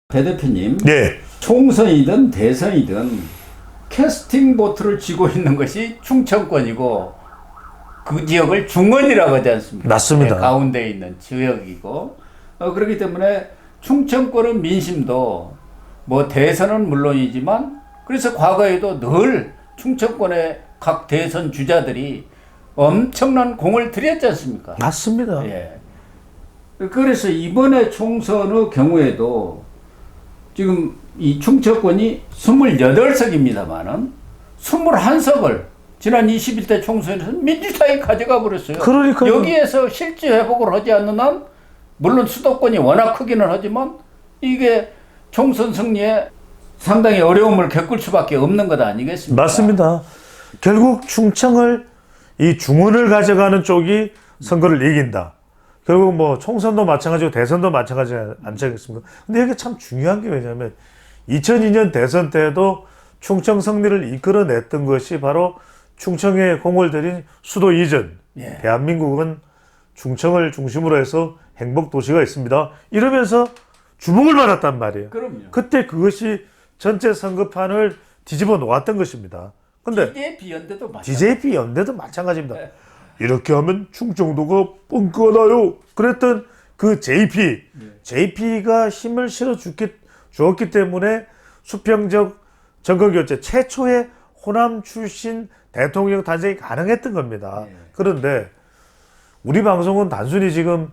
배 대표님, 네. 총선이든 대선이든 캐스팅 보트를 쥐고 있는 것이 충청권이고 그 지역을 중원이라고 하지 않습니까? 맞습니다. 네, 가운데 있는 지역이고 그렇기 때문에 충청권의 민심도 뭐 대선은 물론이지만 그래서 과거에도 늘 충청권의 각 대선 주자들이 엄청난 공을 들였지 않습니까? 맞습니다. 예. 그래서 이번에 총선의 경우에도 지금 이 충청권이 28석입니다만은 21석을 지난 21대 총선에서 민주당이 가져가 버렸어요. 그러니까요. 여기에서 실제 회복을 하지 않는 한 물론 수도권이 워낙 크기는 하지만 이게 총선 승리에 상당히 어려움을 겪을 수밖에 없는 것 아니겠습니까? 맞습니다. 결국 충청을 이 중원을 가져가는 쪽이 선거를 이긴다. 결국 뭐 총선도 마찬가지고 대선도 마찬가지 않겠습니까? 근데 이게 참 중요한 게 왜냐면 2002년 대선 때도 충청 승리를 이끌어냈던 것이 바로 충청에 공을 들인 수도 이전. 예. 대한민국은 충청을 중심으로 해서 행복 도시가 있습니다. 이러면서 주목을 받았단 말이에요. 그럼요. 그때 그것이 전체 선거판을 뒤집어 놓았던 것입니다. 근데 DJP 연대도 마찬가지. DJP 연대도 마찬가지입니다. 이렇게 하면 충청도가 뻥커나요. 그랬던 그 JP가 힘을 실어 주었기 때문에 수평적 정권교체 최초의 호남 출신 대통령 탄생이 가능했던 겁니다. 그런데 우리 방송은 단순히 지금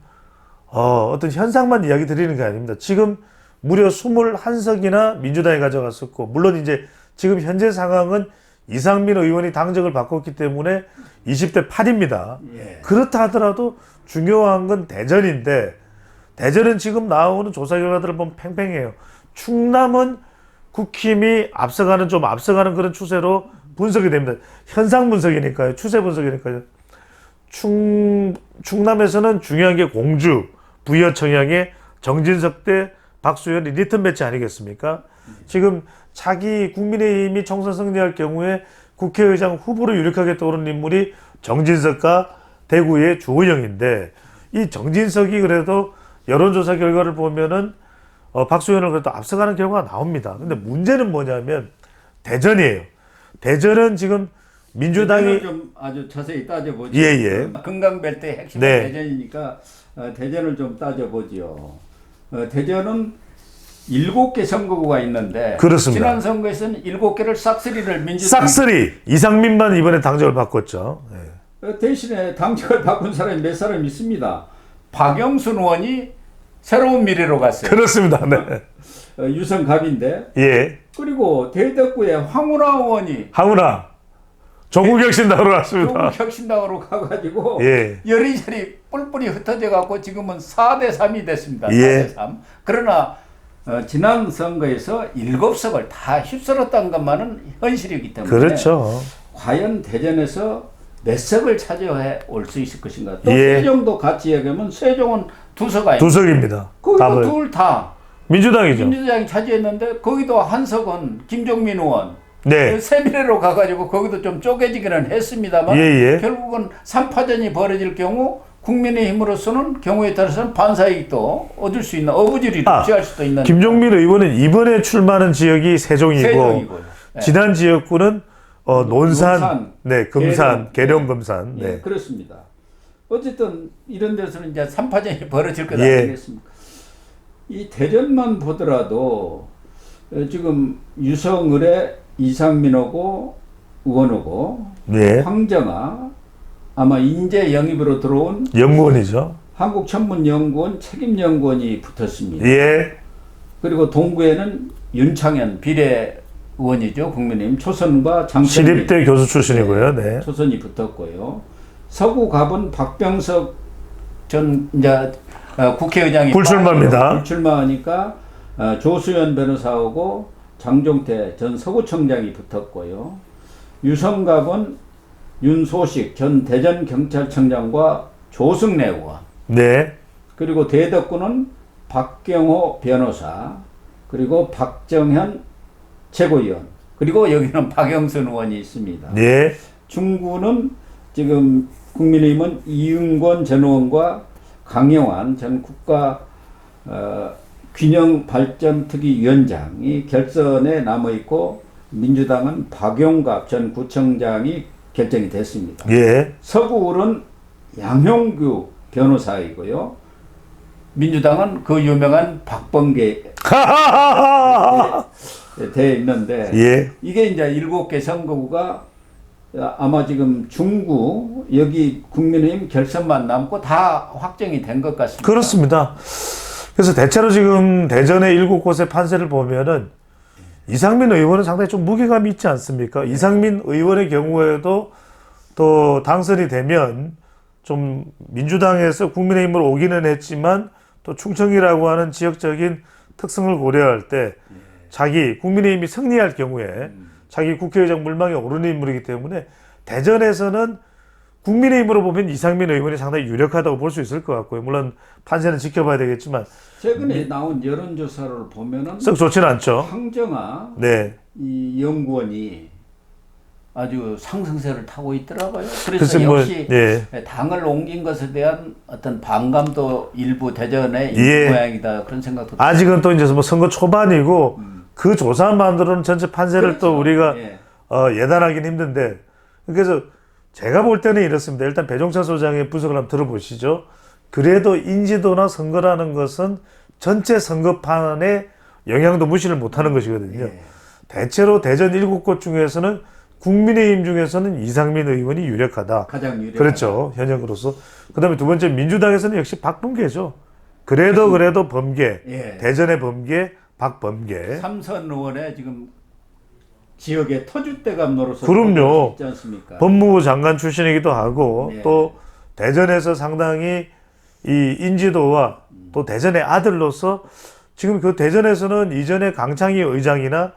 어떤 현상만 이야기 드리는 게 아닙니다. 지금 무려 21석이나 민주당이 가져갔었고, 물론 이제 지금 현재 상황은 이상민 의원이 당적을 바꿨기 때문에 20대 8입니다. 예. 그렇다 하더라도 중요한 건 대전인데, 대전은 지금 나오는 조사 결과들을 보면 팽팽해요. 충남은 국힘이 좀 앞서가는 그런 추세로 분석이 됩니다. 현상 분석이니까요. 추세 분석이니까요. 충남에서는 중요한 게 공주, 부여 청양의 정진석 대 박수현이 리턴 매치 아니겠습니까? 지금 차기 국민의힘이 총선 승리할 경우에 국회의장 후보로 유력하게 떠오르는 인물이 정진석과 대구의 주호영인데, 이 정진석이 그래도 여론조사 결과를 보면은 박수현을 그래도 앞서가는 결과가 나옵니다. 근데 문제는 뭐냐면 대전이에요. 대전은 지금 민주당이 좀 아주 자세히 따져보죠. 예. 금강벨트의 핵심은 네. 대전이니까 대전을 좀 따져보죠. 대전은 7개 선거구가 있는데 그렇습니다. 지난 선거에서는 7개를 싹쓸이를 민주당이 싹쓸이 이상민만 이번에 당적을 바꿨죠. 네. 대신에 당직을 바꾼 사람이 몇 사람 있습니다. 박영순 의원이 새로운 미래로 갔어요. 그렇습니다. 네. 유성갑인데 예. 그리고 대덕구에 황운하 의원이 하우나 조국혁신당으로 왔습니다. 조국혁신당으로 가가지고 예. 여리저리 뿔뿔이 흩어져 갖고 지금은 4대 3이 됐습니다. 예. 4대 3. 그러나 지난 선거에서 7석을 다 휩쓸었던 것만은 현실이기 때문에 그렇죠. 과연 대전에서 몇 석을 차지해 올 수 있을 것인가. 또 예. 세종도 같이 얘기하면 세종은 2석 아닙니까? 2석입니다. 거기도 둘 다 민주당이죠. 민주당이 차지했는데 거기도 한 석은 김종민 의원 네. 세미래로 가가지고 거기도 좀 쪼개지기는 했습니다만 예. 결국은 3파전이 벌어질 경우 국민의힘으로서는 경우에 따라서는 반사이익도 얻을 수 있는 어부지리를 취할 수도 있는 김종민 의원은 이번에 출마하는 지역이 세종이고 세종이고요. 네. 지난 지역구는 논산, 논산, 네, 금산, 계룡 금산. 예, 네. 그렇습니다. 어쨌든 이런 데서는 이제 3파전이 벌어질 것 예. 아니겠습니까? 이 대전만 보더라도 지금 유성을의 이상민하고 의원하고 예. 황정아 아마 인재 영입으로 들어온 연구원이죠. 한국천문연구원 책임연구원이 붙었습니다. 예. 그리고 동구에는 윤창현 비례의원이죠. 국민의힘 초선과 장천미 시립대 교수 출신이고요. 네. 초선이 붙었고요. 서구 갑은 박병석 전 이제 국회의장이 불출마입니다. 불출마하니까 조수연 변호사하고 장종태 전 서구청장이 붙었고요. 유성갑은 윤소식 전 대전경찰청장과 조승래 의원. 네. 그리고 대덕구는 박경호 변호사, 그리고 박정현 최고위원, 그리고 여기는 박영선 의원이 있습니다. 네. 중구는 지금 국민의힘은 이응권 전 의원과 강영환 전 균형발전특위위원장이 결선에 남아있고 민주당은 박용갑 전 구청장이 결정이 됐습니다. 예. 서구울은 양형규 변호사이고요. 민주당은 그 유명한 박범계 돼 있는데 예. 이게 이제 7개 선거구가 아마 지금 중구 여기 국민의힘 결선만 남고 다 확정이 된 것 같습니다. 그렇습니다. 그래서 대체로 지금 대전의 7곳의 판세를 보면은 이상민 의원은 상당히 좀 무게감이 있지 않습니까? 이상민 의원의 경우에도 또 당선이 되면 좀 민주당에서 국민의힘으로 오기는 했지만 또 충청이라고 하는 지역적인 특성을 고려할 때 자기 국민의힘이 승리할 경우에 자기 국회의장 물망에 오르는 인물이기 때문에 대전에서는 국민의힘으로 보면 이상민 의원이 상당히 유력하다고 볼 수 있을 것 같고요. 물론 판세는 지켜봐야 되겠지만 최근에 나온 여론조사를 보면은 썩 좋지는 않죠. 황정아 네. 이 연구원이 아주 상승세를 타고 있더라고요. 그래서 글쎄 뭐, 역시 예. 당을 옮긴 것에 대한 어떤 반감도 일부 대전에 있는 예. 모양이다 그런 생각도 아직은 또 이제 뭐 선거 초반이고 그 조사만으로는 전체 판세를 그렇죠. 또 우리가 예. 예단하기는 힘든데 그래서 제가 볼 때는 이렇습니다. 일단 배종찬 소장의 분석을 한번 들어보시죠. 그래도 인지도나 선거라는 것은 전체 선거판에 영향도 무시를 못하는 것이거든요. 예. 대체로 대전 7곳 중에서는 국민의힘 중에서는 이상민 의원이 유력하다. 가장 유력하다. 그렇죠. 현역으로서. 그다음에 두 번째 민주당에서는 역시 박범계죠. 그래도 범계. 예. 대전의 범계, 박범계. 삼선 의원의 지금 지역의 터줏대감 노릇을 그럼요. 있지 않습니까? 법무부 장관 출신이기도 하고 예. 또 대전에서 상당히 이 인지도와 또 대전의 아들로서 지금 그 대전에서는 이전에 강창희 의장이나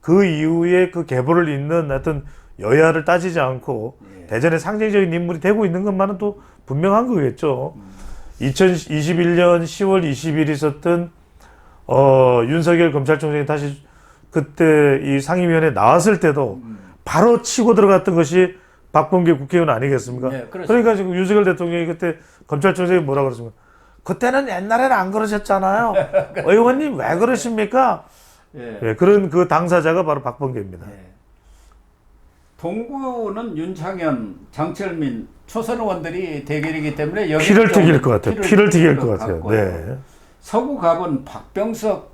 그 이후에 그 계보를 잇는 어떤 여야를 따지지 않고 대전의 상징적인 인물이 되고 있는 것만은 또 분명한 거겠죠. 2021년 10월 20일 있었던 윤석열 검찰총장이 다시 그때 이 상임위원회에 나왔을 때도 바로 치고 들어갔던 것이 박범계 국회의원 아니겠습니까? 네, 그렇습니다. 그러니까 지금 윤석열 대통령이 그때 검찰총장이 뭐라 그랬습니까? 그때는 옛날에는 안 그러셨잖아요. 의원님 왜 그러십니까? 예. 예, 그런 그 당사자가 바로 박범계입니다. 예. 동구는 윤창현, 장철민, 초선 의원들이 대결이기 때문에 여기 피를 좀 튀길 것 같아요. 피를 튀길 것 같아요. 같고요. 네. 서구갑은 박병석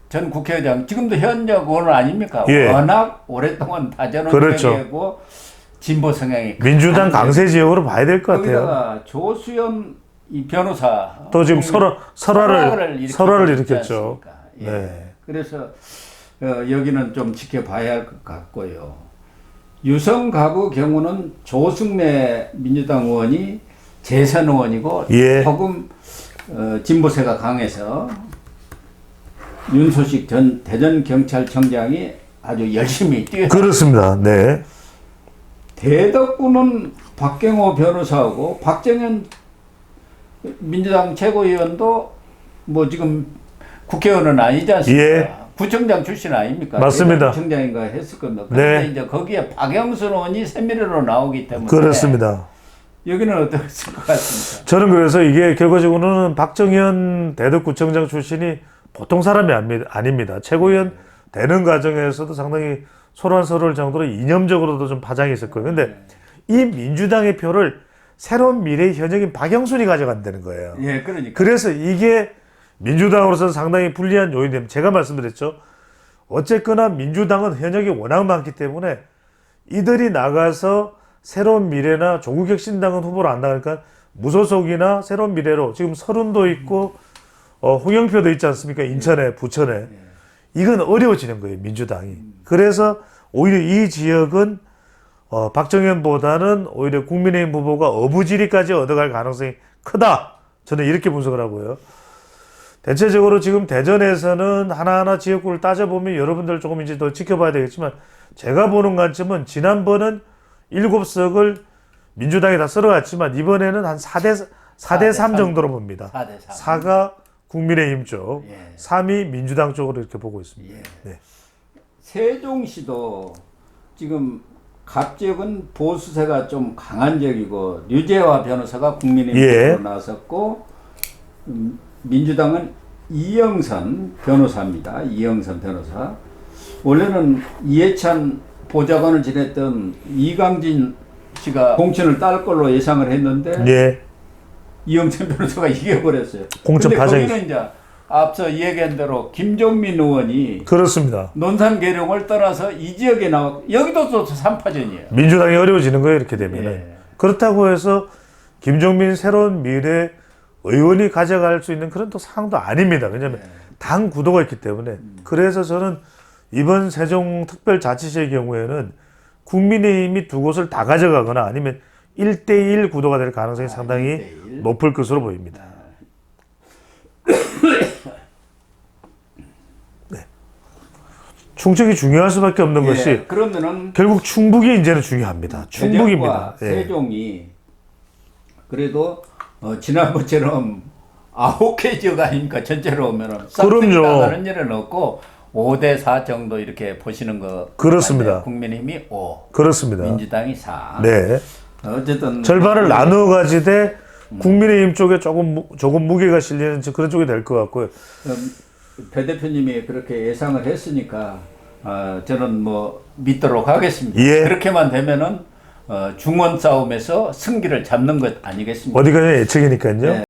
전 국회의장 지금도 현역 의원 아닙니까? 예. 워낙 오랫동안 다전원 그렇죠. 지역이고 진보 성향이 민주당 강한데 강세 지역으로 봐야 될 것 같아요. 거기다가 조수연 이 변호사 또 지금 설화를 일으키지 일으켰죠. 않습니까? 예. 네. 그래서 여기는 좀 지켜봐야 할 것 같고요. 유성가구 경우는 조승래 민주당 의원이 재선 의원이고 예. 조금 진보세가 강해서 윤소식 전 대전경찰청장이 아주 열심히 뛰어. 그렇습니다. 네. 대덕구는 박경호 변호사하고 박정현 민주당 최고위원도 뭐 지금 국회의원은 아니지 않습니까? 예. 구청장 출신 아닙니까? 맞습니다. 구청장인가 했을 겁니다. 그런데 네. 이제 거기에 박영순 의원이 새미래로 나오기 때문에 그렇습니다. 여기는 어떻을 것 같습니까? 저는 그래서 이게 결과적으로는 박정현 대덕구청장 출신이 보통 사람이 아닙니다. 최고위원 되는 과정에서도 상당히 소란스러울 정도로 이념적으로도 좀 파장이 있었고요. 근데 이 민주당의 표를 새로운 미래의 현역인 박영순이 가져간다는 거예요. 예, 그러니까. 그래서 이게 민주당으로서는 상당히 불리한 요인이 됩니다. 제가 말씀드렸죠. 어쨌거나 민주당은 현역이 워낙 많기 때문에 이들이 나가서 새로운 미래나 조국혁신당은 후보를 안 나가니까 무소속이나 새로운 미래로 지금 서른도 있고 홍영표도 있지 않습니까? 인천에, 부천에. 이건 어려워지는 거예요, 민주당이. 그래서 오히려 이 지역은 박정현보다는 오히려 국민의힘 후보가 어부지리까지 얻어갈 가능성이 크다. 저는 이렇게 분석을 하고요. 대체적으로 지금 대전에서는 하나하나 지역구를 따져보면 여러분들 조금 이제 더 지켜봐야 되겠지만 제가 보는 관점은 지난번은 7석을 민주당이 다 쓸어갔지만 이번에는 한 4대 3 정도로 봅니다. 4대 3. 4가 국민의힘 쪽, 예. 3이 민주당 쪽으로 이렇게 보고 있습니다. 예. 네. 세종시도 지금 갑 지역은 보수세가 좀 강한 지역이고 류재화 변호사가 국민의힘으로 예. 나섰고 민주당은 이영선 변호사입니다. 이영선 변호사. 원래는 이해찬 보좌관을 지냈던 이강진 씨가 공천을 딸 걸로 예상을 했는데 예. 이영선 변호사가 이겨버렸어요. 공천 근데 과정이 거기는 이제 앞서 얘기한 대로 김종민 의원이 그렇습니다. 논산 계룡을 떠나서 이 지역에 나와 여기도 또 3파전이에요. 민주당이 어려워지는 거예요, 이렇게 되면. 예. 그렇다고 해서 김종민 새로운 미래 의원이 가져갈 수 있는 그런 또 상황도 아닙니다. 왜냐하면 당 구도가 있기 때문에. 그래서 저는 이번 세종특별자치시의 경우에는 국민의힘이 두 곳을 다 가져가거나 아니면 1대1 구도가 될 가능성이 상당히 1대1. 높을 것으로 보입니다. 네. 충청이 중요할 수밖에 없는 것이 그러면은 결국 충북이 이제는 중요합니다. 충북입니다. 대전과 세종이 그래도 지난번처럼 9개 지역 아닙니까? 전체로 오면은 그럼요. 나가는 일은 없고 5대4 정도 이렇게 보시는 거 그렇습니다. 같아요. 국민의힘이 5, 그렇습니다. 민주당이 4. 네. 어쨌든 절반을 나누어 가지되 국민의힘 쪽에 조금 무게가 실리는 그런 쪽이 될 것 같고요. 배 대표님이 그렇게 예상을 했으니까 저는 뭐 믿도록 하겠습니다. 예. 그렇게만 되면은 중원 싸움에서 승기를 잡는 것 아니겠습니까? 어디까지 예측이니까요. 네.